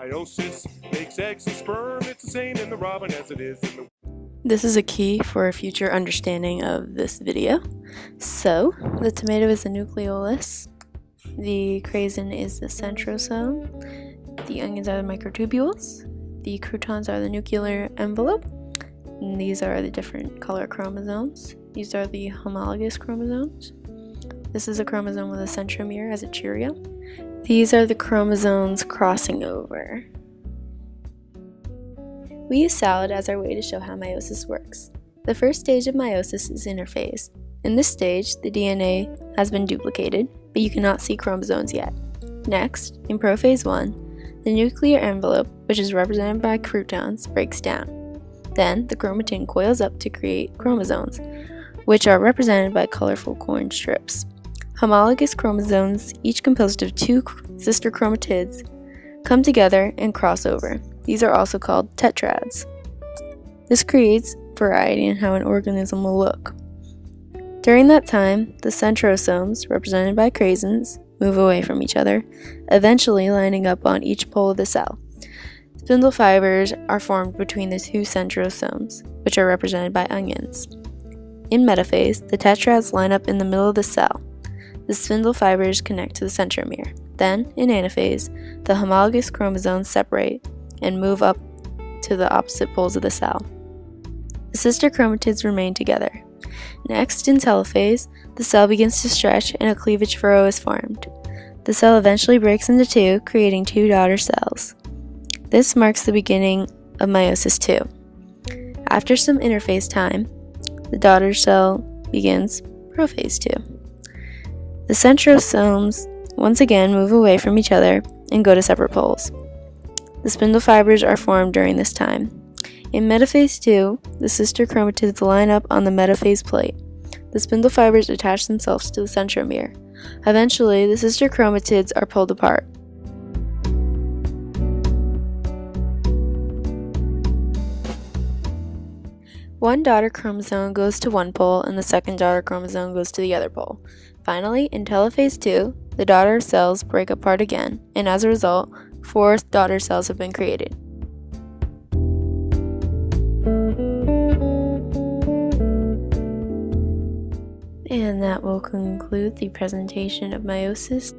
Meiosis makes eggs and sperm. It's the same in the robin as it is in the... This is a key for a future understanding of this video. So, the tomato is the nucleolus, the craisin is the centrosome, the onions are the microtubules, the croutons are the nuclear envelope, and these are the different color chromosomes. These are the homologous chromosomes. This is a chromosome with a centromere as a Cheerio. These are the chromosomes crossing over. We use salad as our way to show how meiosis works. The first stage of meiosis is interphase. In this stage, the DNA has been duplicated, but you cannot see chromosomes yet. Next, in prophase 1, the nuclear envelope, which is represented by croutons, breaks down. Then, the chromatin coils up to create chromosomes, which are represented by colorful corn strips. Homologous chromosomes, each composed of two sister chromatids, come together and cross over. These are also called tetrads. This creates variety in how an organism will look. During that time, the centrosomes, represented by craisins, move away from each other, eventually lining up on each pole of the cell. Spindle fibers are formed between the two centrosomes, which are represented by onions. In metaphase, the tetrads line up in the middle of the cell. The spindle fibers connect to the centromere. Then, in anaphase, the homologous chromosomes separate and move up to the opposite poles of the cell. The sister chromatids remain together. Next, in telophase, the cell begins to stretch and a cleavage furrow is formed. The cell eventually breaks into two, creating two daughter cells. This marks the beginning of meiosis II. After some interphase time, the daughter cell begins prophase II. The centrosomes once again move away from each other and go to separate poles. The spindle fibers are formed during this time. In metaphase 2, the sister chromatids line up on the metaphase plate. The spindle fibers attach themselves to the centromere. Eventually, the sister chromatids are pulled apart. One daughter chromosome goes to one pole and the second daughter chromosome goes to the other pole. Finally, in telophase 2, the daughter cells break apart again, and as a result, 4 daughter cells have been created. And that will conclude the presentation of meiosis.